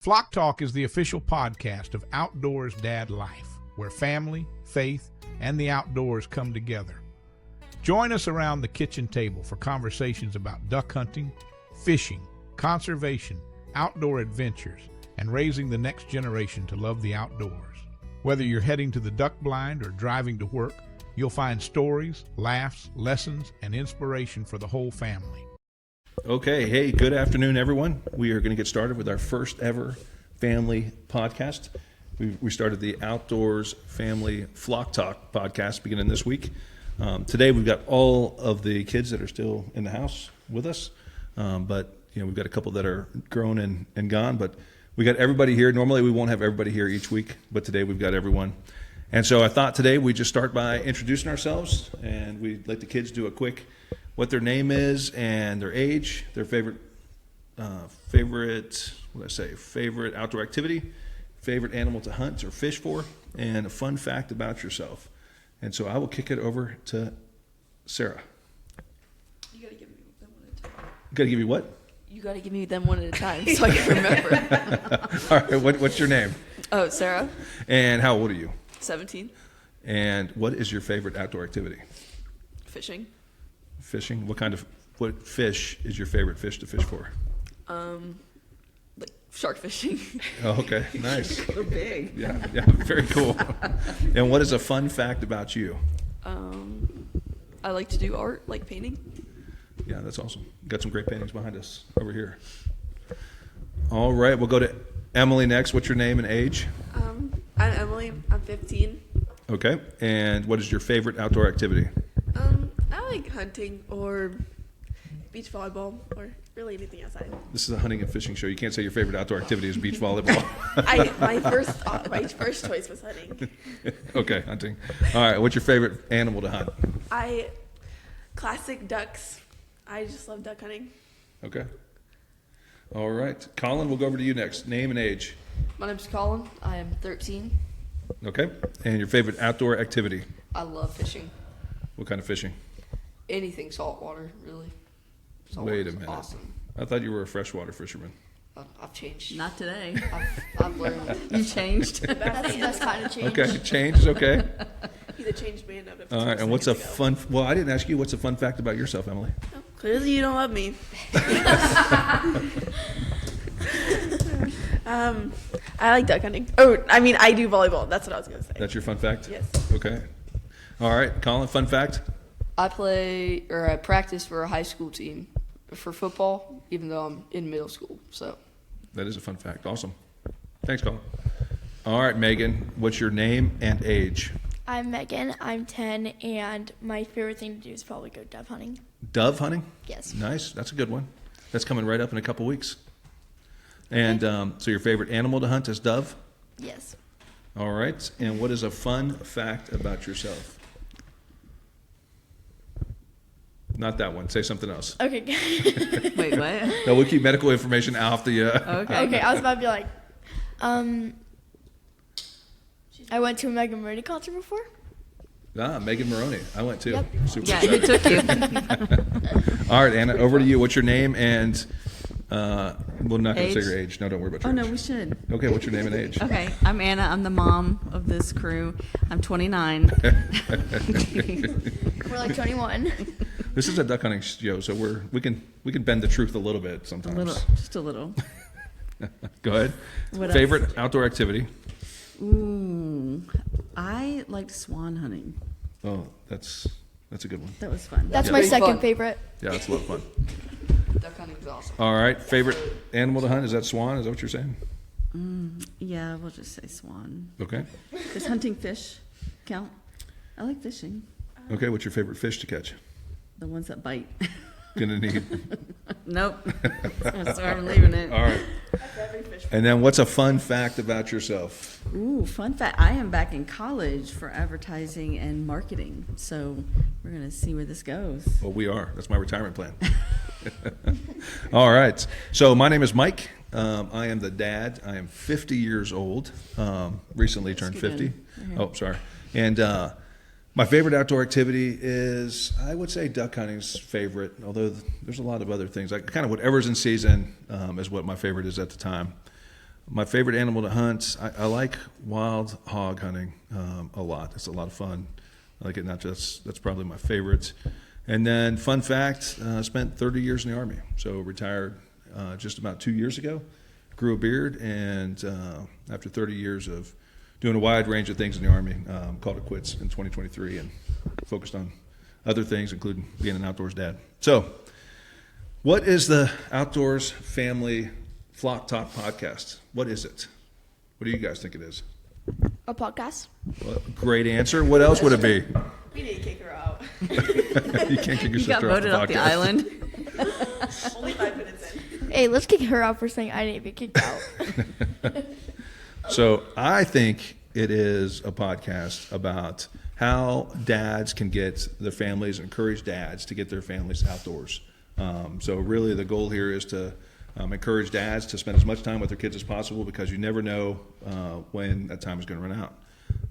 Flock Talk is the official podcast of Outdoors Dad Life, where family, faith, and the outdoors come together. Join us around the kitchen table for conversations about duck hunting, fishing, conservation, outdoor adventures, and raising the next generation to love the outdoors. Whether you're heading to the duck blind or driving to work, you'll find stories, laughs, lessons, and inspiration for the whole family. Okay, hey, good afternoon, everyone. We are going to get started with our first ever family podcast. We started the Outdoors Family Flock Talk podcast beginning this week. Today we've got all of the kids that are still in the house with us, but we've got a couple that are grown and gone, but we got everybody here. Normally we won't have everybody here each week, but today we've got everyone. And so I thought today we'd just start by introducing ourselves, and we'd let the kids do a quick what their name is and their age, their favorite outdoor activity, favorite animal to hunt or fish for, and a fun fact about yourself. And so I will kick it over to Sarah. You gotta give me them one at a time. Gotta give you what? You gotta give me them one at a time so I can remember. All right, what's your name? Oh, Sarah. And how old are you? 17. And what is your favorite outdoor activity? Fishing. Fishing? What fish is your favorite fish to fish for? Like shark fishing. Oh, okay, nice. So big. Yeah, very cool. And what is a fun fact about you? I like to do art, like painting. Yeah, that's awesome. Got some great paintings behind us over here. All right, we'll go to Emily next. What's your name and age? I'm Emily. I'm 15. Okay, and what is your favorite outdoor activity? I like hunting or beach volleyball or really anything outside. This is a hunting and fishing show. You can't say your favorite outdoor activity is beach volleyball. My first choice was hunting. Okay, hunting. All right, what's your favorite animal to hunt? Classic ducks. I just love duck hunting. Okay. All right, Colin, we'll go over to you next. Name and age. My name's Colin. I am 13. Okay, and your favorite outdoor activity? I love fishing. What kind of fishing? Anything saltwater, really. Wait a Saltwater's minute. awesome. I thought you were a freshwater fisherman. I've changed. Not today. I've learned. You changed. That's the best kind of change. Okay, change is okay. He's a changed man out of All right, and what's a fun? Well, I didn't ask you. What's a fun fact about yourself, Emily? Oh, clearly, you don't love me. I like duck hunting. Oh, I mean, I do volleyball. That's what I was gonna say. That's your fun fact? Yes. Okay. All right, Colin, fun fact? I practice for a high school team for football, even though I'm in middle school. So That is a fun fact. Awesome. Thanks, Colin. All right, Megan, what's your name and age? I'm Megan. I'm 10, and my favorite thing to do is probably go dove hunting. Dove hunting? Yes. Nice. That's a good one. That's coming right up in a couple weeks. And so your favorite animal to hunt is dove? Yes. All right. And what is a fun fact about yourself? Not that one. Say something else. Okay. Wait, what? No, we'll keep medical information off the... Okay. Okay, I was about to be like, I went to a Megan Mooney concert before. Megan Maroney. I went too. Yep. Super Yeah, excited. who took you? All right, Anna, over to you. What's your name and... we're not going to say Age? your age. No, don't worry about your Oh, no, age. we should. Okay, what's your name and age? Okay, I'm Anna. I'm the mom of this crew. I'm 29. We're like 21. This is a duck hunting show, so we can bend the truth a little bit A sometimes. little, just a little. Go ahead. What Favorite outdoor activity? Ooh, I liked swan hunting. Oh, that's a good one. That was fun. That's Yeah. my Pretty second fun. favorite. Yeah, that's a lot of fun. duck hunting's awesome. All right, favorite animal to hunt, is that swan? Is that what you're saying? Yeah, we'll just say swan. Okay. Does hunting fish count? I like fishing. Okay, what's your favorite fish to catch? The ones that bite. Gonna need. Nope. So I'm leaving it. All right. And then what's a fun fact about yourself? Ooh, fun fact. I am back in college for advertising and marketing. So we're going to see where this goes. Well, we are. That's my retirement plan. All right. So my name is Mike. I am the dad. I am 50 years old. Recently turned 50. Oh, sorry. And my favorite outdoor activity is, I would say, duck hunting's favorite, although there's a lot of other things. Like kind of whatever's in season is what my favorite is at the time. My favorite animal to hunt, I like wild hog hunting a lot. It's a lot of fun. I like it not just, that's probably my favorite. And then, fun fact, spent 30 years in the Army. So retired just about 2 years ago. Grew a beard, and after 30 years of doing a wide range of things in the Army, called it quits in 2023 and focused on other things, including being an outdoors dad. So, what is the Outdoors Family Flock Talk podcast? What is it? What do you guys think it is? A podcast. Well, great answer. What else would it be? We need to kick her out. You can't kick your You got sister off voted off the podcast. island. Only 5 minutes in. Hey, let's kick her out for saying I didn't get kicked out. So I think it is a podcast about how dads can get their families, encourage dads to get their families outdoors. So really the goal here is to encourage dads to spend as much time with their kids as possible, because you never know when that time is going to run out.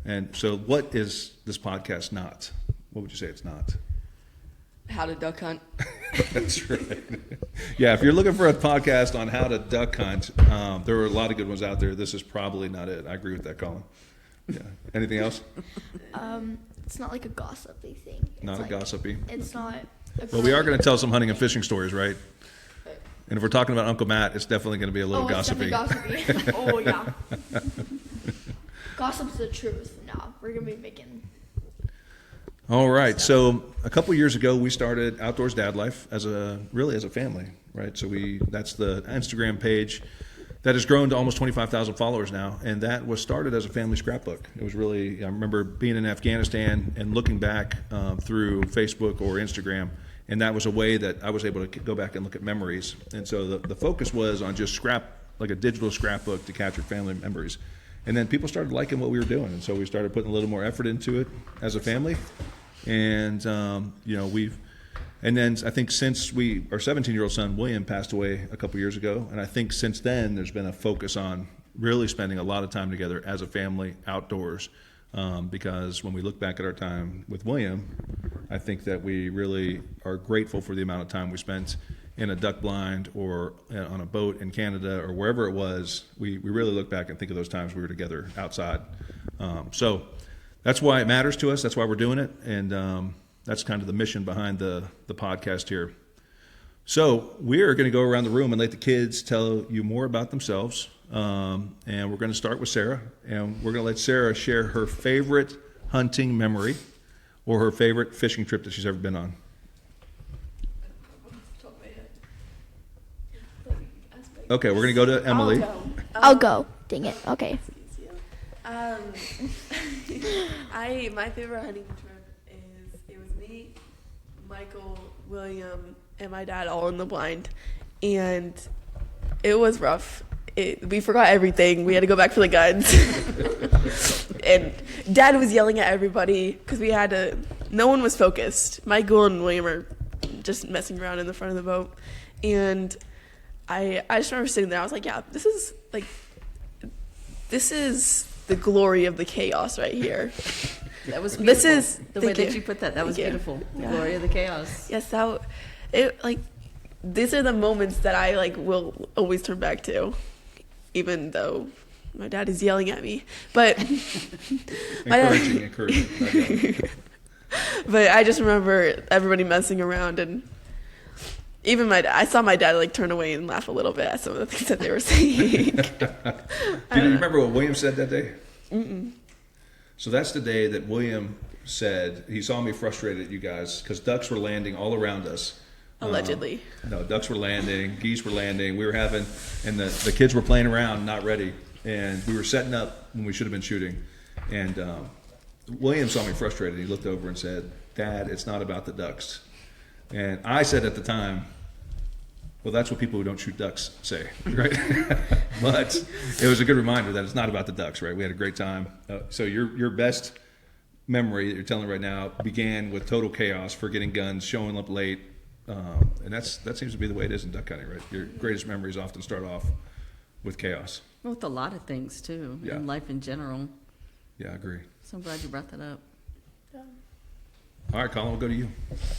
And so what is this podcast not? What would you say it's not? How to duck hunt. That's right. Yeah, if you're looking for a podcast on how to duck hunt, there are a lot of good ones out there. This is probably not it. I agree with that, Colin. Yeah. Anything else? It's not like a gossipy thing. It's Not a like, gossipy. It's not. Well, we are going to tell some hunting and fishing stories, right? And if we're talking about Uncle Matt, it's definitely going to be a little gossipy. It's definitely gossipy. Oh yeah. Gossip's the truth. No, we're gonna be making. All right. So a couple years ago, we started Outdoors Dad Life as a family, right? So that's the Instagram page that has grown to almost 25,000 followers now, and that was started as a family scrapbook. It was really, I remember being in Afghanistan and looking back through Facebook or Instagram, and that was a way that I was able to go back and look at memories. And so the focus was on just like a digital scrapbook to capture family memories. And then people started liking what we were doing, and so we started putting a little more effort into it as a family. And and then I think since our 17-year-old son William passed away a couple years ago, and I think since then there's been a focus on really spending a lot of time together as a family outdoors. Because when we look back at our time with William, I think that we really are grateful for the amount of time we spent in a duck blind or on a boat in Canada or wherever it was. We really look back and think of those times we were together outside. So that's why it matters to us. That's why we're doing it. And that's kind of the mission behind the podcast here. So we're going to go around the room and let the kids tell you more about themselves. And we're going to start with Sarah. And we're going to let Sarah share her favorite hunting memory or her favorite fishing trip that she's ever been on. Okay, we're going to go to Emily. I'll go. Dang it. Okay. My favorite hunting trip is it was me, Michael, William, and my dad all in the blind, and it was rough. We forgot everything. We had to go back for the guns, and Dad was yelling at everybody because no one was focused. Michael and William are just messing around in the front of the boat, and I just remember sitting there. I was like, yeah, this is the glory of the chaos right here. That was beautiful. The way thank that you. you put that. That was Thank you. beautiful. The Yeah. glory of the chaos. Yes, these are the moments that I will always turn back to, even though my dad is yelling at me. But Encouraging. but I just remember everybody messing around, and even I saw my dad turn away and laugh a little bit at some of the things that they were saying. Do you remember what William said that day? Mm-mm. So that's the day that William said he saw me frustrated at you guys because ducks were landing all around us. Allegedly. No, ducks were landing, geese were landing. We were and the kids were playing around, not ready. And we were setting up when we should have been shooting. And William saw me frustrated. He looked over and said, "Dad, it's not about the ducks." And I said at the time, well, that's what people who don't shoot ducks say, right? But it was a good reminder that it's not about the ducks, right? We had a great time. So your best memory that you're telling right now began with total chaos, forgetting guns, showing up late. And that seems to be the way it is in duck hunting, right? Your greatest memories often start off with chaos. With a lot of things, too, Yeah. in life in general. Yeah, I agree. So I'm glad you brought that up. All right, Colin, we'll go to you.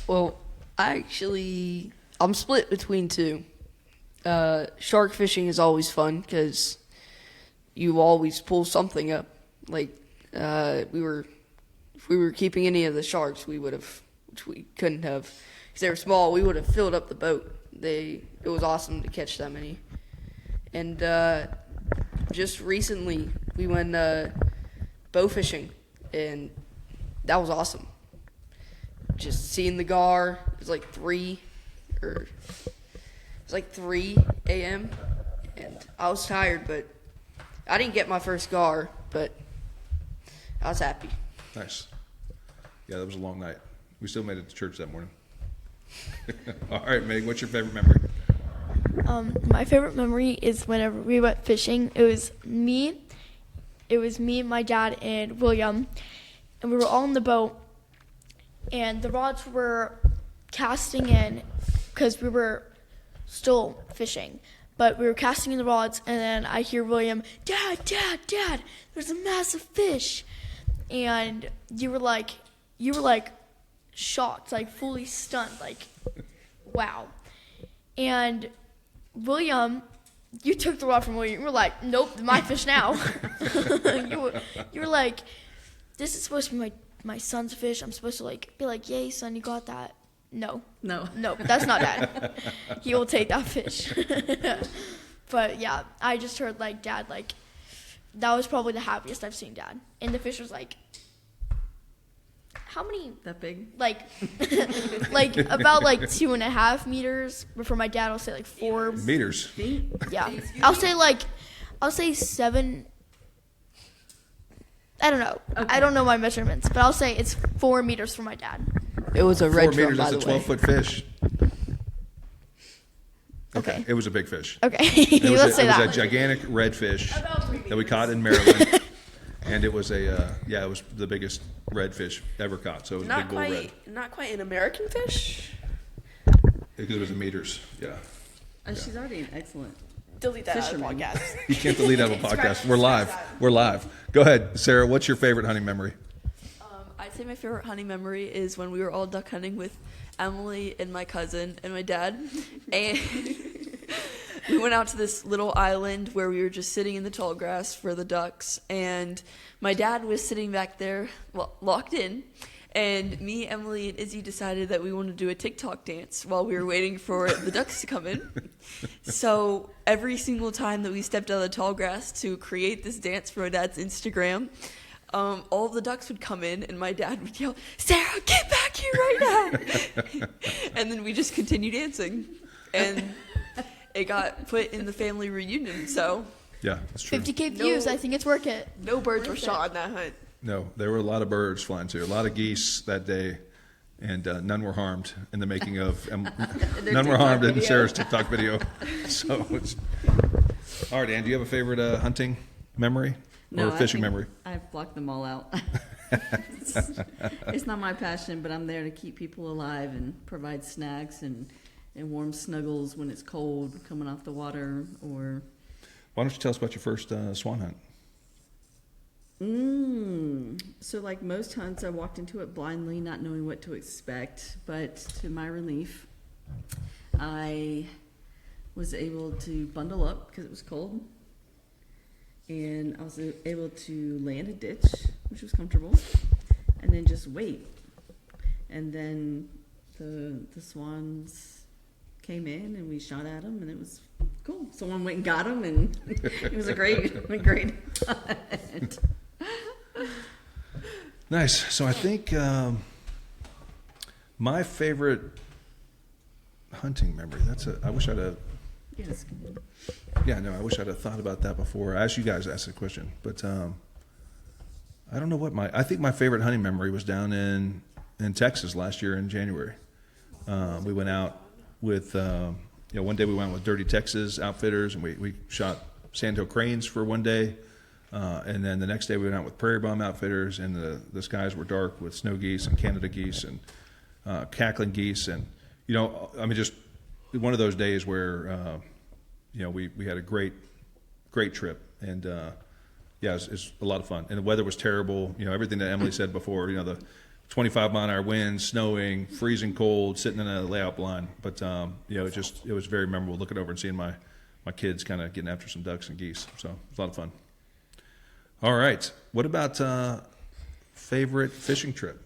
Well, I'm split between two. Shark fishing is always fun because you always pull something up. Like if we were keeping any of the sharks, we would have, which we couldn't have, because they were small. We would have filled up the boat. It was awesome to catch that many. And just recently, we went bow fishing, and that was awesome. Just seeing the gar. It was like 3 a.m. and I was tired, but I didn't get my first gar, but I was happy. Nice. Yeah, that was a long night. We still made it to church that morning. All right, Meg, what's your favorite memory? My favorite memory is whenever we went fishing. It was me, my dad, and William, and we were all in the boat, and the rods were casting in because we were still fishing, but we were casting in the rods, and then I hear William, Dad, there's a massive fish, and you were like shocked, like fully stunned, like wow. And William, you took the rod from William. You were like, nope, my fish now. you were like, this is supposed to be my son's fish. I'm supposed to like be like, yay, son, you got that. No, that's not Dad. He will take that fish. But yeah, I just heard like Dad, like that was probably the happiest I've seen Dad. And the fish was like, how many? That big? Like, like about like 2.5 meters. But for my dad, I'll say like 4 Meters. Feet? Yeah, I'll say 7. I don't know. Okay. I don't know my measurements, but I'll say it's 4 meters for my dad. It was a 4 red drum, meters, by that's the a way. 12-foot fish. Okay. It was a big fish. Okay, It was let's say it was that. a gigantic redfish that we caught in Maryland. And it was it was the biggest redfish ever caught. So it was a Not big bull red. not quite an American fish. Because it was in meters. Yeah. She's already an excellent. Delete that Fisherman. out of the podcast. You can't delete out of a podcast. We're live. Go ahead, Sarah. What's your favorite hunting memory? I'd say my favorite hunting memory is when we were all duck hunting with Emily and my cousin and my dad. And we went out to this little island where we were just sitting in the tall grass for the ducks. And my dad was sitting back there, locked in. And me, Emily, and Izzy decided that we wanted to do a TikTok dance while we were waiting for the ducks to come in. So every single time that we stepped out of the tall grass to create this dance for my dad's Instagram, all of the ducks would come in and my dad would yell, Sarah, get back here right now. And then we just continued dancing. And it got put in the family reunion. So Yeah, that's true. 50K views. I think it's worth it. No birds were shot on that hunt. No, there were a lot of birds flying too. A lot of geese that day, and none were harmed in the making of. None were harmed in Sarah's TikTok video. So, all right, Ann, do you have a favorite hunting memory or I fishing think memory? I've blocked them all out. It's not my passion, but I'm there to keep people alive and provide snacks and warm snuggles when it's cold coming off the water. Or Why don't you tell us about your first swan hunt? So like most hunts, I walked into it blindly, not knowing what to expect, but to my relief, I was able to bundle up because it was cold, and I was able to lay in a ditch, which was comfortable, and then just wait. And then the swans came in, and we shot at them, and it was cool. Someone went and got them, and it was a great hunt. Nice. So I think my favorite hunting memory. I wish I'd have. Yes. I wish I'd have thought about that before. I asked you guys to ask the question, but I don't know what I think my favorite hunting memory was down in Texas last year in January. We went out with one day we went with Dirty Texas Outfitters, and we shot sandhill cranes for one day. And then the next day we went out with Prairie Bomb Outfitters, and the skies were dark with snow geese and Canada geese and cackling geese, and just one of those days where we had a great trip, and it was a lot of fun. And the weather was terrible. Everything that Emily said before. The 25-mile-an-hour winds, snowing, freezing cold, sitting in a layout blind. But it was very memorable looking over and seeing my kids kind of getting after some ducks and geese. So it was a lot of fun. All right. What about favorite fishing trip?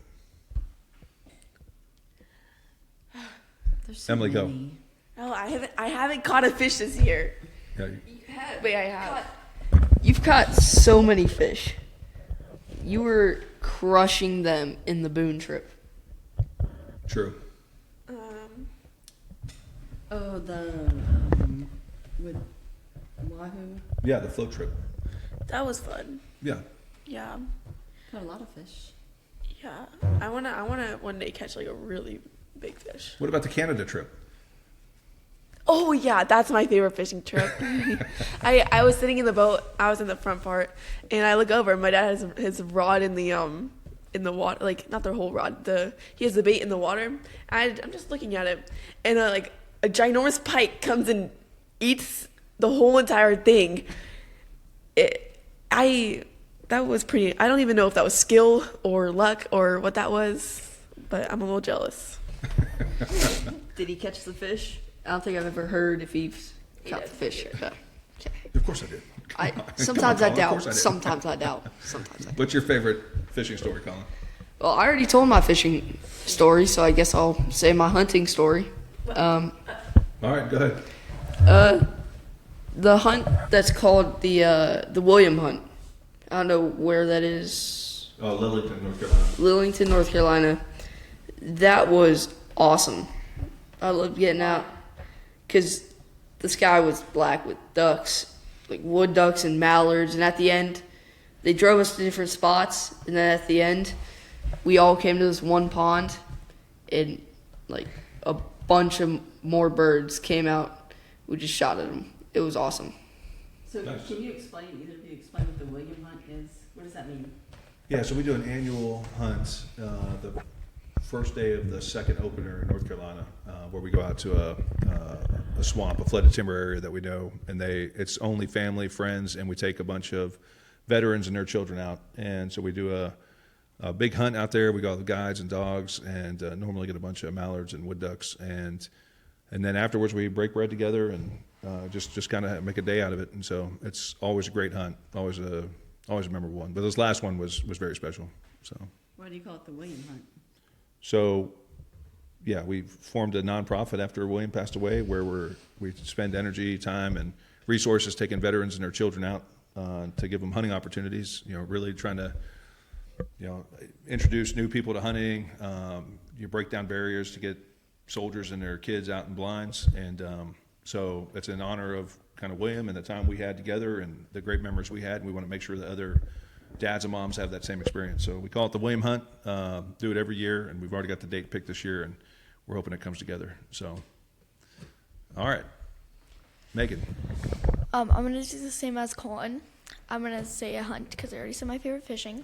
There's so Emily, go. many. Oh, I haven't caught a fish this year. Yeah, Wait, I have. You've caught so many fish. You were crushing them in the Boone trip. true. Oh, with Wahoo. Yeah, the float trip. That was fun. Yeah. Yeah. Caught a lot of fish. Yeah. I wanna one day catch like a really big fish. What about the Canada trip? Oh yeah, that's my favorite fishing trip. I was sitting in the boat. I was in the front part, and I look over. And my dad has his rod in the water, like not the whole rod. He has the bait in the water. I'm just looking at it, and like a ginormous pike comes and eats the whole entire thing. That was pretty. I don't even know if that was skill or luck or what that was, but I'm a little jealous. Did he catch the fish? I don't think I've ever heard if he's caught the fish. Okay. Of course I did. Come on, Sometimes I Colin, of course doubt. did. Sometimes I doubt. Sometimes I doubt. What's your favorite fishing story, Colin? Well, I already told my fishing story, so I guess I'll say my hunting story. All right, go ahead. The hunt that's called the William Hunt. I don't know where that is. Oh, Lillington, North Carolina. Lillington, North Carolina. That was awesome. I loved getting out because the sky was black with ducks, like wood ducks and mallards. And at the end, they drove us to different spots. And then at the end, we all came to this one pond, and like a bunch of more birds came out. We just shot at them. It was awesome. So Nice. can you explain, either of you explain what the William Hunt is? What does that mean? Yeah, so we do an annual hunt the first day of the second opener in North Carolina, where we go out to a swamp, a flooded timber area that we know, and it's only family, friends, and we take a bunch of veterans and their children out, and so we do a big hunt out there. We got the guides and dogs, and normally get a bunch of mallards and wood ducks, and then afterwards we break bread together and just kind of make a day out of it. And so it's always a great hunt, always a memorable one. But this last one was very special. So. Why do you call it the William Hunt? So, yeah, we formed a nonprofit after William passed away, where we spend energy, time, and resources taking veterans and their children out to give them hunting opportunities. You know, really trying to, introduce new people to hunting. You break down barriers to get soldiers and their kids out in blinds, and so it's in honor of kind of William and the time we had together and the great memories we had. And we want to make sure that other dads and moms have that same experience. So we call it the William Hunt, do it every year, and we've already got the date picked this year, and we're hoping it comes together. So, all right. Megan. I'm going to do the same as Colin. I'm going to say a hunt because I already said my favorite fishing.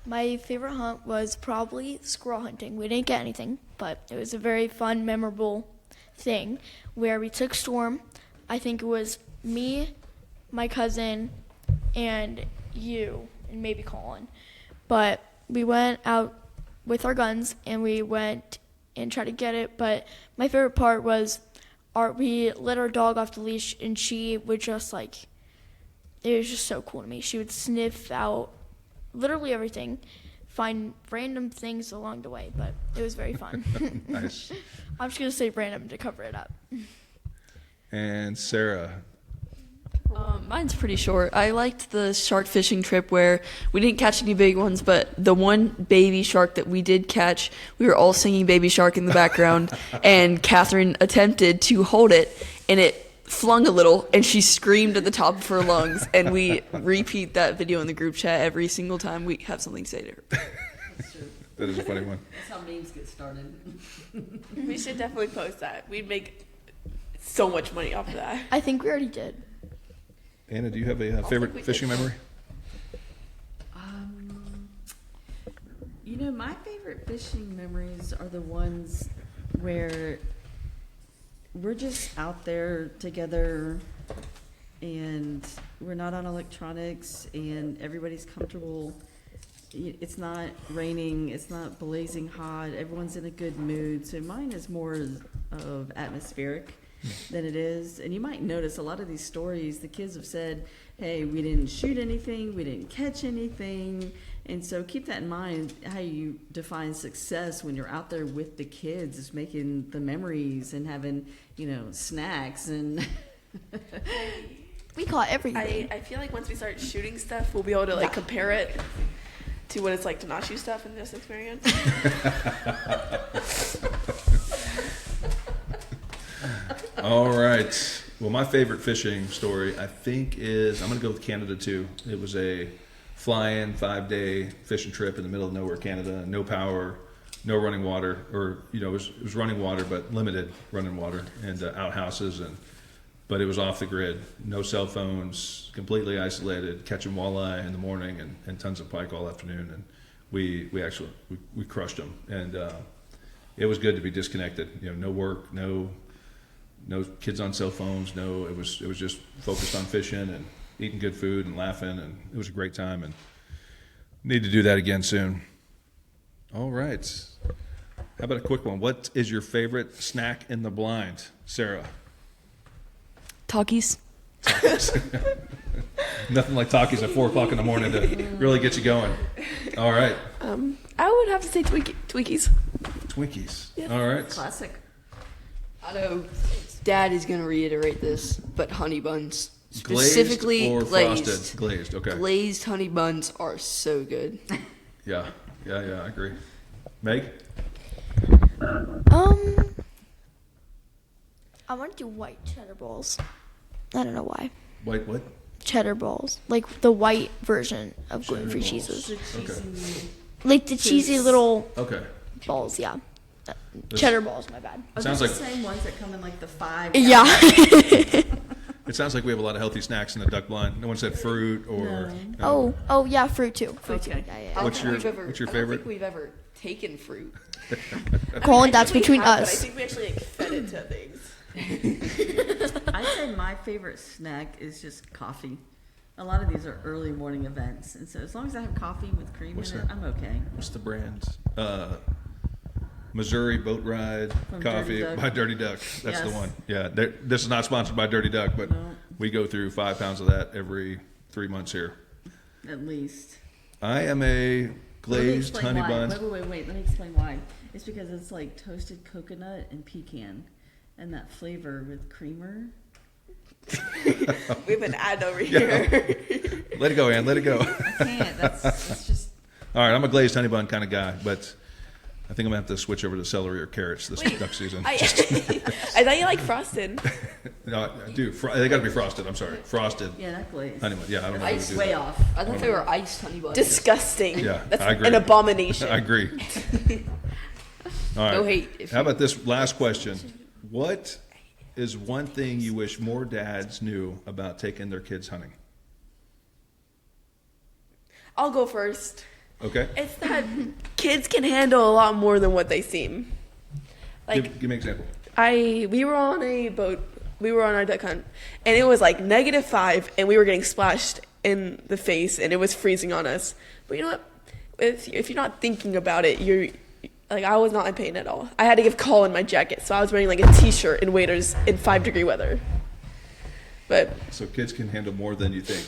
My favorite hunt was probably squirrel hunting. We didn't get anything, but it was a very fun, memorable thing where we took Storm. I think it was me, my cousin, and you, and maybe Colin. But we went out with our guns, and we went and tried to get it. But my favorite part was we let our dog off the leash, and she would just it was just so cool to me. She would sniff out literally everything, find random things along the way, but it was very fun. Nice. I'm just going to say random to cover it up. And Sarah. Mine's pretty short. I liked the shark fishing trip where we didn't catch any big ones, but the one baby shark that we did catch, we were all singing Baby Shark in the background, and Catherine attempted to hold it, and it flung a little, and she screamed at the top of her lungs, and we repeat that video in the group chat every single time we have something to say to her. That is a funny one. That's how memes get started. We should definitely post that. We'd make so much money off of that. I think we already did. Anna, do you have a favorite fishing memory? My favorite fishing memories are the ones where we're just out there together and we're not on electronics and everybody's comfortable. It's not raining, it's not blazing hot, everyone's in a good mood. So mine is more of atmospheric than it is. And you might notice a lot of these stories, the kids have said, hey, we didn't shoot anything, we didn't catch anything. And so keep that in mind, how you define success when you're out there with the kids is making the memories and having, snacks and We caught everything. I feel like once we start shooting stuff, we'll be able to like compare it to what it's like to not shoot stuff in this experience. All right. Well, my favorite fishing story, I think, is I'm going to go with Canada too. It was a fly-in 5-day fishing trip in the middle of nowhere, Canada. No power, no running water, or it was running water, but limited running water, and outhouses, but it was off the grid. No cell phones, completely isolated. Catching walleye in the morning and tons of pike all afternoon, and we crushed them. And it was good to be disconnected. No work, no kids on cell phones. It was just focused on fishing and eating good food and laughing, and it was a great time, and need to do that again soon. All right. How about a quick one? What is your favorite snack in the blind, Sarah? Takis. Nothing like Takis at 4 o'clock in the morning to really get you going. All right. I would have to say Twinkies. Twinkies. Yeah. All right. classic. I know Dad is going to reiterate this, but honey buns, Glazed specifically or glazed. frosted? Glazed. Okay. Glazed honey buns are so good. Yeah. I agree. Meg? I want to do white cheddar balls. I don't know why. White what? Cheddar balls, like the white version of gluten-free balls. cheeses, Okay. like the cheesy little Okay. balls. Yeah, cheddar balls. My bad. Are Sounds these like- the same ones that come in like the 5? Yeah. It sounds like we have a lot of healthy snacks in the duck blind. No one said fruit or. No. Oh yeah, fruit too. Fruit Okay. too. Yeah, I yeah. don't What's think your- we've ever- what's your I don't favorite? think we've ever taken fruit. Colin, that's We between have, but I us. think we actually like fed it to things. I'd say my favorite snack is just coffee. A lot of these are early morning events, and so as long as I have coffee with cream What's in that? it, I'm okay. What's the brand? Missouri Boat Ride From Coffee Dirty Duck. by Dirty Duck. That's the Yes. one. Yeah. This is not sponsored by Dirty Duck, but No. we go through 5 pounds of that every 3 months here. At least. I am a Let me glazed explain honey why. bun. Wait. Let me explain why. It's because it's like toasted coconut and pecan, and that flavor with creamer. We have an ad over here. Let it go, Ann. Let it go. I can't. It's just. All right. I'm a glazed honey bun kind of guy, but I think I'm going to have to switch over to celery or carrots this duck season. I thought you like frosted. No, I do. They got to be frosted. I'm sorry. Frosted Yeah, not glazed. honey bun. Yeah, I don't know how to Ice do Way that. off. I thought they were iced honey buns. Disgusting. Yeah, That's I agree. an abomination. I agree. All right. No hate. If How about this last question? What is one thing you wish more dads knew about taking their kids hunting? I'll go first. Okay. It's that kids can handle a lot more than what they seem. Like Give me an example. we were on a boat. We were on our duck hunt, and it was like -5, and we were getting splashed in the face, and it was freezing on us. But you know what? If you're not thinking about it, you're like, I was not in pain at all. I had to give Colin my jacket, so I was wearing like a t-shirt in waders in 5-degree weather. But So kids can handle more than you think.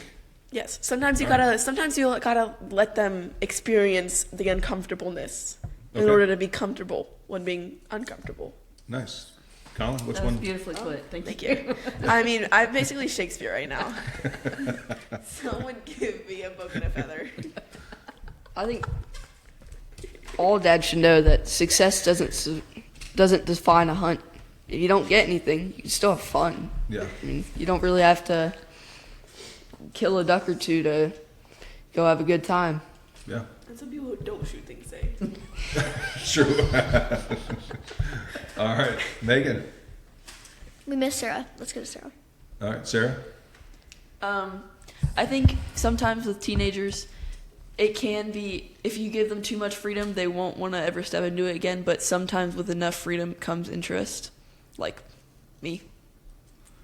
yes, sometimes you gotta let them experience the uncomfortableness in Okay. order to be comfortable when being uncomfortable. Nice. Colin, what's That was one? beautifully put. Thank Thank you. you. I mean, I'm basically Shakespeare right now. Someone give me a book and a feather. I think all dads should know that success doesn't define a hunt. If you don't get anything, you still have fun. Yeah. I mean, you don't really have to kill a duck or two to go have a good time. Yeah. And some people who don't shoot things say. True. All right, Megan. We missed Sarah. Let's go to Sarah. All right, Sarah. I think sometimes with teenagers, it can be, if you give them too much freedom, they won't want to ever step into it again. But sometimes with enough freedom comes interest, like me.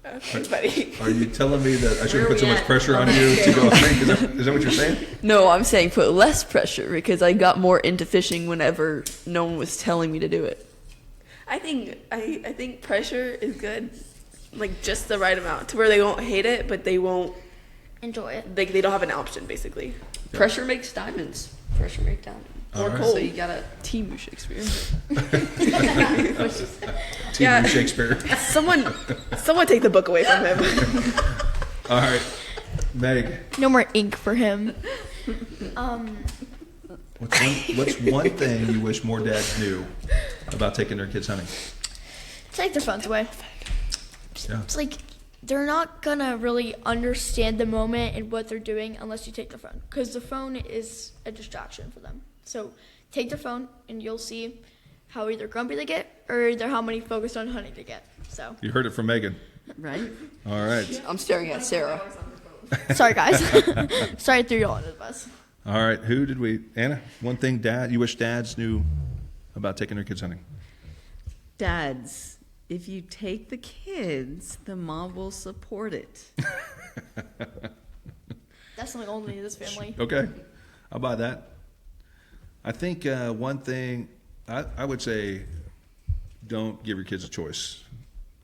Okay, buddy. Are you telling me that I shouldn't Where put so we much at pressure on on the you to scale? go hunting? Is that what you're saying? No, I'm saying put less pressure because I got more into fishing whenever no one was telling me to do it. I think pressure is good, like just the right amount to where they won't hate it, but they won't enjoy it. They don't have an option basically. Pressure makes diamonds. Pressure makes diamonds. All right. So you gotta. Team Shakespeare. Team Shakespeare. Someone take the book away from him. All right, Meg. No more ink for him. What's one thing you wish more dads knew about taking their kids hunting? Take their phones away. Yeah. It's like they're not gonna really understand the moment and what they're doing unless you take the phone, because the phone is a distraction for them. So take their phone and you'll see how either grumpy they get or either how many focused on hunting they get. So You heard it from Megan. Right? All right. I'm staring at Sarah. sorry guys. Sorry I threw you all under the bus. All right. Who did we? Anna. One thing you wish dads knew about taking their kids hunting. Dads, if you take the kids, the mom will support it. That's something only in this family. Okay, I'll buy that. I think one thing I would say, don't give your kids a choice.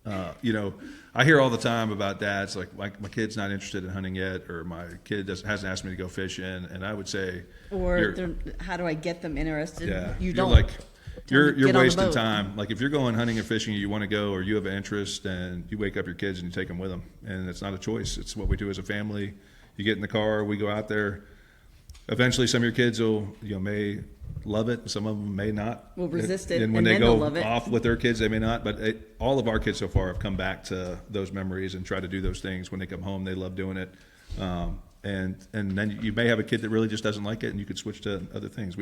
I hear all the time about dads like my kid's not interested in hunting yet, or my kid hasn't asked me to go fishing, and I would say, Or how do I get them interested? yeah, You you're don't. like Tell them to you're get on the wasting boat. time. Like if you're going hunting and fishing, and you want to go, or you have an interest, and you wake up your kids and you take them with them, and it's not a choice. It's what we do as a family. You get in the car, we go out there. Eventually, some of your kids may love it. Some of them may not. Will resist it, And when and they then go they'll love it. off with their kids, they may not. But all of our kids so far have come back to those memories and try to do those things. When they come home, they love doing it. And then you may have a kid that really just doesn't like it, and you could switch to other things.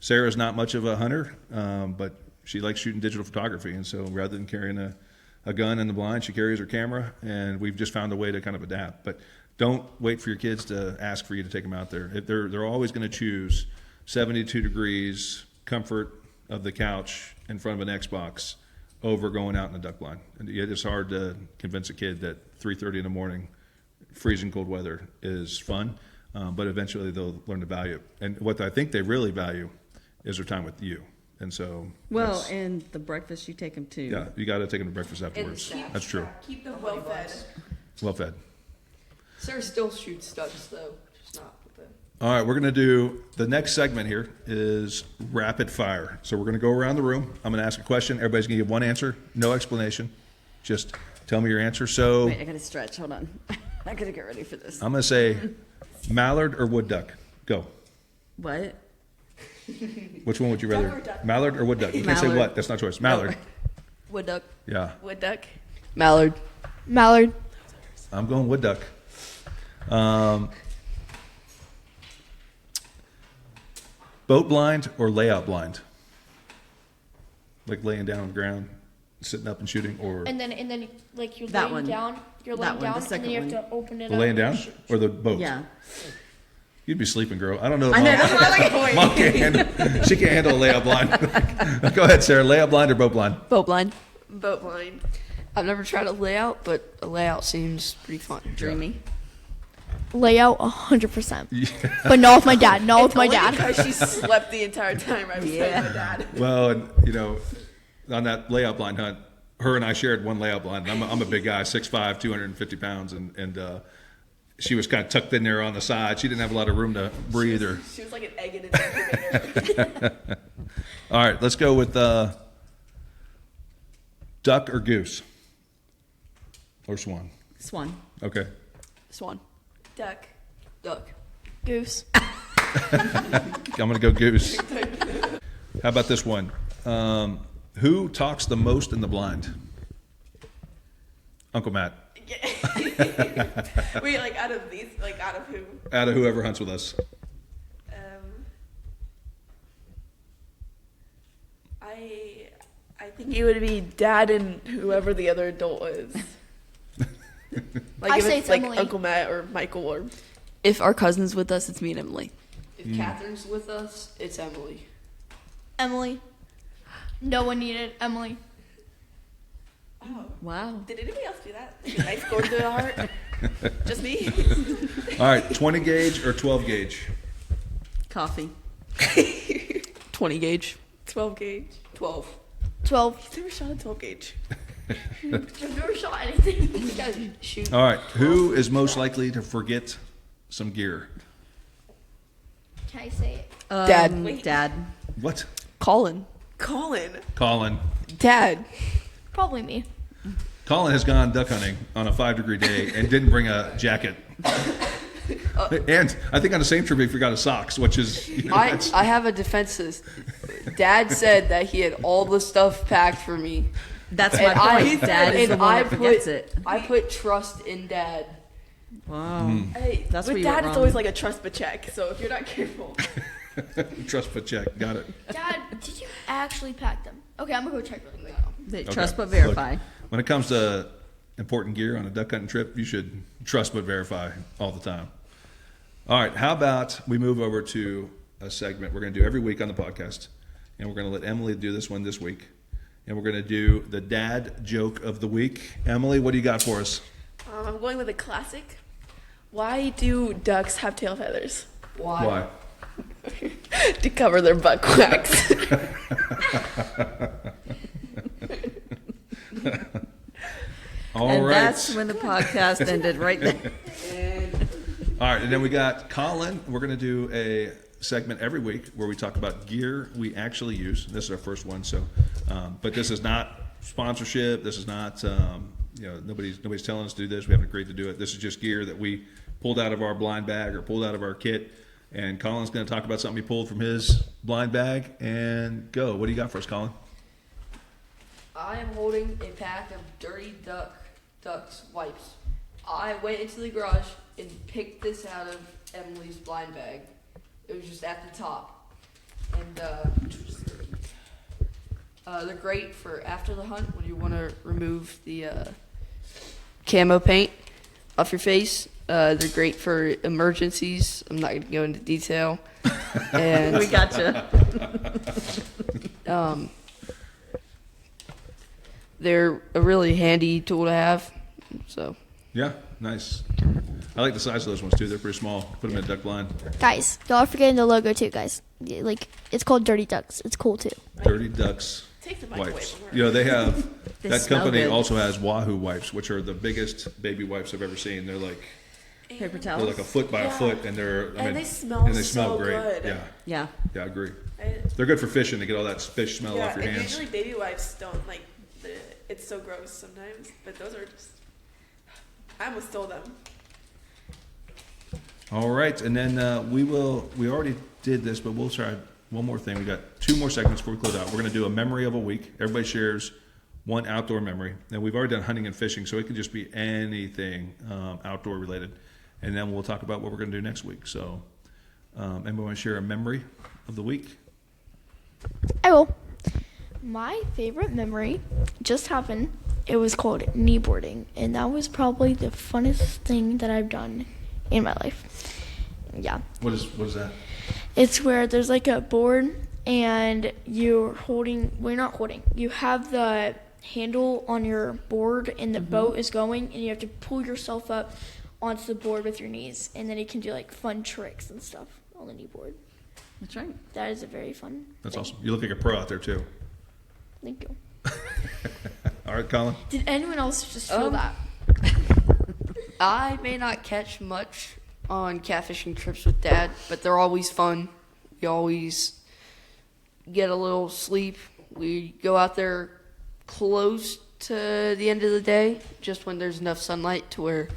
Sarah's not much of a hunter, but she likes shooting digital photography. And so rather than carrying a gun in the blind, she carries her camera. And we've just found a way to kind of adapt. But don't wait for your kids to ask for you to take them out there. They're always going to choose 72 degrees, comfort of the couch in front of an Xbox over going out in the duck blind. And it's hard to convince a kid that 3:30 in the morning, freezing cold weather is fun, but eventually they'll learn to value it. And what I think they really value is their time with you. And so, Well, and the breakfast you take them to. yeah, you got to take them to breakfast afterwards. That's true. Keep them well fed. Well fed. Sarah still shoots ducks though, just not with them. All right, we're going to do the next segment here is rapid fire. So we're going to go around the room. I'm going to ask a question. Everybody's going to give one answer, no explanation. Just tell me your answer. So Wait, I gotta stretch. Hold on. I gotta get ready for this. I'm going to say mallard or wood duck. Go. What? Which one would you rather? Duck or duck? Mallard or wood duck? You can't say Mallard. what. That's not choice. Mallard. Wood duck. Yeah. Wood duck. Mallard. Mallard. I'm going wood duck. Boat blind or layout blind? Like laying down on the ground, sitting up and shooting, or And then like you're That laying one. down. You're That laying one, down, the and second then you have one. to open it the up. laying and down shoot. or the boat? Yeah. You'd be sleeping, girl. I don't know. Mom can't handle. She can't handle a layout blind. Go ahead, Sarah. Layout blind or boat blind? Boat blind. Boat blind. I've never tried a layout, but a layout seems pretty fun. Dreamy. Layout 100%. But not with my dad. Not with my Only dad. because she slept the entire time I was with my dad. Well, and on that layout blind hunt, her and I shared one layout blind. I'm a big guy, 6'5", 250 pounds, and she was kind of tucked in there on the side. She didn't have a lot of room to breathe. Or She was like an egg in an incubator. all right, let's go with duck or goose or swan. Swan. Okay. Swan. Duck. Duck. Goose. I'm going to go goose. How about this one? Who talks the most in the blind? Uncle Matt. Wait, like out of these, like out of who? Out of whoever hunts with us. I think it would be Dad and whoever the other adult is. Like I if say it's it's like Emily. Uncle Matt or Michael or If our cousin's with us, it's me and Emily. If Catherine's with us, it's Emily. Emily. No one needed Emily. Wow. did anybody else do that? Like a knife going through the heart? Just me? All right, 20 gauge or 12 gauge? Coffee. 20 gauge. 12 gauge. 12. 12. He's never shot a 12 gauge. I've never shot anything. You guys shoot. All right. Who is most likely to forget some gear? Can I say it? Dad. Dad. What? Colin. Colin. Colin. Dad. Probably me. Colin has gone duck hunting on a 5-degree day and didn't bring a jacket. And I think on the same trip he forgot his socks, which is I have a defense to this. Dad said that he had all the stuff packed for me. That's And my I- point. Dad is and the one I that forgets put- it. I put trust in Dad. Wow. Hey, That's where with you went dad, it's wrong. always like a trust but check. So if you're not careful, trust but check. Got it. Dad, did you actually pack them? Okay, I'm gonna go check really quick. They Okay. trust but Look, verify. when it comes to important gear on a duck hunting trip, you should trust but verify all the time. All right, how about we move over to a segment we're going to do every week on the podcast, and we're going to let Emily do this one this week, and we're going to do the dad joke of the week. Emily, what do you got for us? I'm going with a classic. Why do ducks have tail feathers? Why? To cover their butt cracks. All And right. that's when the podcast ended right there. All right, and then we got Colin. We're going to do a segment every week where we talk about gear we actually use. This is our first one, so but this is not sponsorship. This is not nobody's telling us to do this. We haven't agreed to do it. This is just gear that we pulled out of our blind bag or pulled out of our kit. And Colin's going to talk about something he pulled from his blind bag. And go. What do you got for us, Colin? I am holding a pack of dirty ducks wipes. I went into the garage and picked this out of Emily's blind bag. It was just at the top. And they're great for after the hunt when you want to remove the camo paint off your face. They're great for emergencies. I'm not going to go into detail. And We gotcha. they're a really handy tool to have. So Yeah, nice. I like the size of those ones too. They're pretty small. Put them in a duck blind. Guys, y'all are forgetting the logo too, guys. Yeah, like, it's called Dirty Ducks. It's cool too. Dirty Ducks Take the mic away wipes. from her. You know, they have They that smell company good. also has Wahoo wipes, which are the biggest baby wipes I've ever seen. They're like Paper they're towels. like a foot by a Yeah. foot, and they smell great. so good. Yeah, Yeah. yeah, I agree. I- They're good for fishing to get all that fish smell yeah, off your and hands. usually baby wipes don't like. It's so gross sometimes, but those are just. I almost stole them. All right, and then we already did this, but we'll try one more thing. We got 2 more segments before we close out. We're going to do a memory of a week. Everybody shares one outdoor memory. And we've already done hunting and fishing, so it could just be anything outdoor related. And then we'll talk about what we're going to do next week. So, anybody want to share a memory of the week? I will. My favorite memory just happened. It was called kneeboarding, and that was probably the funnest thing that I've done in my life. Yeah. What is that? It's where there's like a board and you're you have the handle on your board and the boat is going and you have to pull yourself up onto the board with your knees, and then you can do like fun tricks and stuff on the kneeboard. That's right. That is a very fun That's thing. awesome. You look like a pro out there too. Thank you. All right, Colin. Did anyone else just feel that? I may not catch much on catfishing trips with Dad, but they're always fun. We always get a little sleep. We go out there close to the end of the day, just when there's enough sunlight to where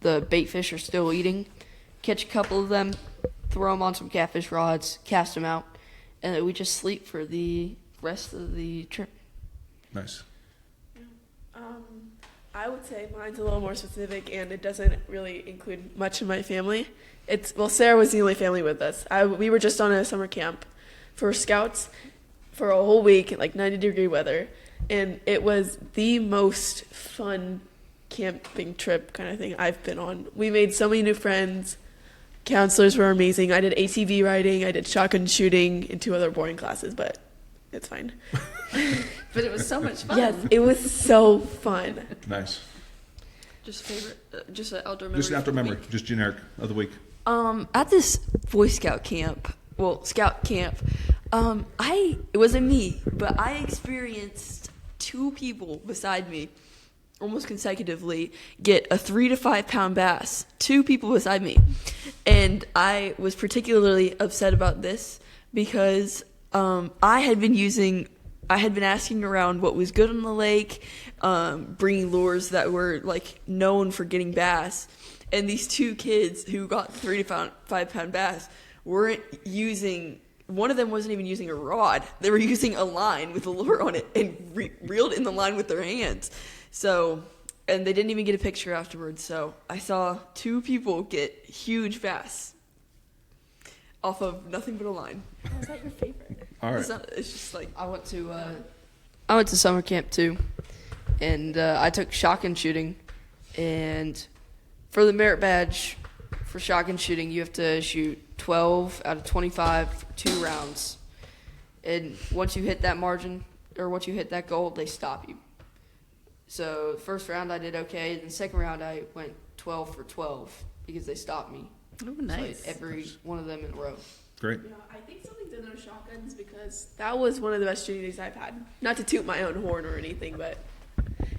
the bait fish are still eating. Catch a couple of them, throw them on some catfish rods, cast them out, and then we just sleep for the rest of the trip. Nice. I would say mine's a little more specific, and it doesn't really include much of my family. Sarah was the only family with us. We were just on a summer camp for scouts for a whole week, like 90-degree weather, and it was the most fun camping trip kind of thing I've been on. We made so many new friends. Counselors were amazing. I did ATV riding, I did shotgun shooting, and 2 other boring classes, but it's fine. But it was so much fun. Yes, it was so fun. Nice. Just favorite, just an outdoor memory. Just an outdoor from the memory, week. just generic of the week. At this Boy Scout camp, scout camp, it wasn't me, but I experienced 2 people beside me almost consecutively get a 3 to 5 pound bass. 2 people beside me. And I was particularly upset about this because I had been asking around what was good on the lake, bringing lures that were like known for getting bass. And these 2 kids who got 3 to 5 pound bass weren't using, one of them wasn't even using a rod. They were using a line with a lure on it and reeled in the line with their hands. So, and they didn't even get a picture afterwards. So I saw 2 people get huge bass off of nothing but a line. Was that your favorite? All right. It's just like, I went to summer camp too, and I took shotgun shooting, and for the merit badge for shotgun shooting, you have to shoot 12 out of 25 2 rounds, and once you hit that margin or once you hit that goal, they stop you. So the first round I did okay, and the second round I went 12 for 12 because they stopped me. Oh, So I nice. hit every one of them in a row. Great. Yeah, I think something to know shotguns because that was one of the best shooting days I've had. Not to toot my own horn or anything, but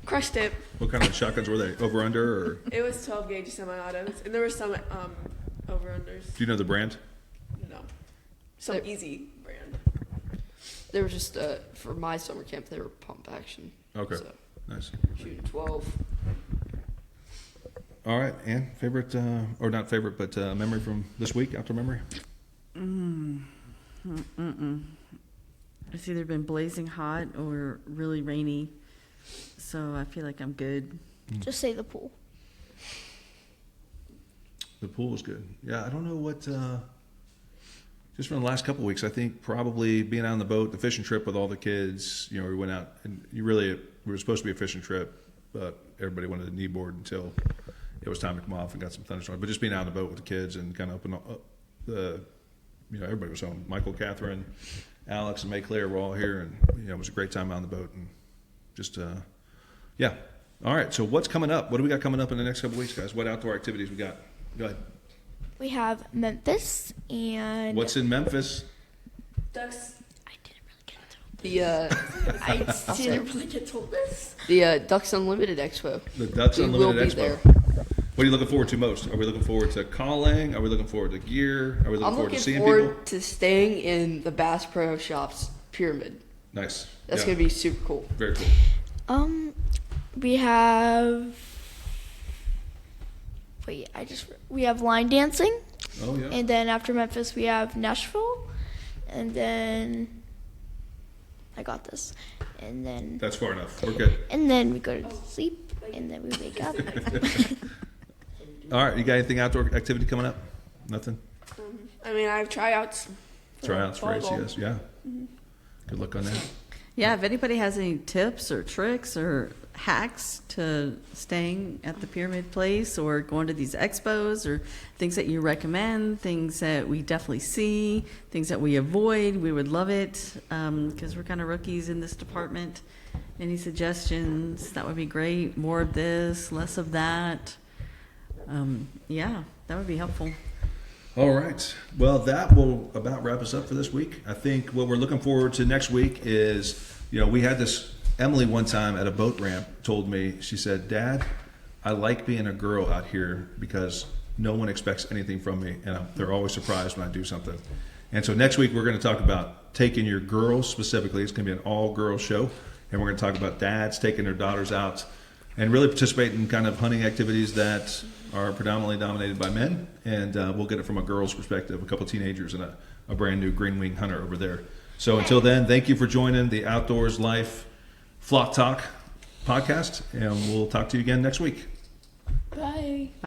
crushed it. What kind of shotguns were they? Over, under, or It was 12 gauge semi-autos, and there were some over-unders. do you know the brand? No, some They're- easy brand. They were just for my summer camp. They were pump action. Okay. So Nice. shooting 12. All right, Ann, favorite, or not favorite, but memory from this week, outdoor memory? It's either been blazing hot or really rainy, so I feel like I'm good. Just say the pool. The pool was good. Yeah, I don't know what, just from the last couple of weeks, I think probably being out on the boat, the fishing trip with all the kids, you know, we went out and we were supposed to be a fishing trip, but everybody wanted a kneeboard until it was time to come off and got some thunderstorms. But just being out on the boat with the kids and kind of open up the, you know, everybody was home. Michael, Catherine, Alex, and May Claire were all here, and you know, it was a great time out on the boat, and just yeah. All right, so what's coming up? What do we got coming up in the next couple of weeks, guys? What outdoor activities we got? Go ahead. We have Memphis and What's in Memphis? Ducks. I didn't really get into The I didn't really get told this. Ducks Unlimited Expo. The Ducks We will Unlimited be Expo. there. What are you looking forward to most? Are we looking forward to calling? Are we looking forward to gear? Are we looking I'm forward to looking seeing forward people? to staying in the Bass Pro Shops pyramid. Nice. That's Yeah. gonna be super cool. Very cool. We have. We have line dancing, Oh yeah. and then after Memphis we have Nashville, and then I got this, and then That's far enough. We're good. we go to sleep, and then we wake up. All right. You got anything outdoor activity coming up? Nothing. I mean, I have tryouts. for Tryouts for volleyball. ACS. Yeah. Good luck on that. Yeah, if anybody has any tips or tricks or hacks to staying at the Pyramid Place or going to these expos or things that you recommend, things that we definitely see, things that we avoid, we would love it because we're kind of rookies in this department. Any suggestions? That would be great. More of this, less of that. Yeah, that would be helpful. All right. Well, that will about wrap us up for this week. I think what we're looking forward to next week is, you know, we had this, Emily one time at a boat ramp told me, she said, Dad, I like being a girl out here because no one expects anything from me, and they're always surprised when I do something. And so next week we're going to talk about taking your girls specifically. It's going to be an all-girls show, and we're going to talk about dads taking their daughters out and really participate in kind of hunting activities that are predominantly dominated by men, and we'll get it from a girl's perspective, a couple teenagers and a brand new green wing hunter over there. So until then, thank you for joining the Outdoors Life Flock Talk podcast, and we'll talk to you again next week. Bye.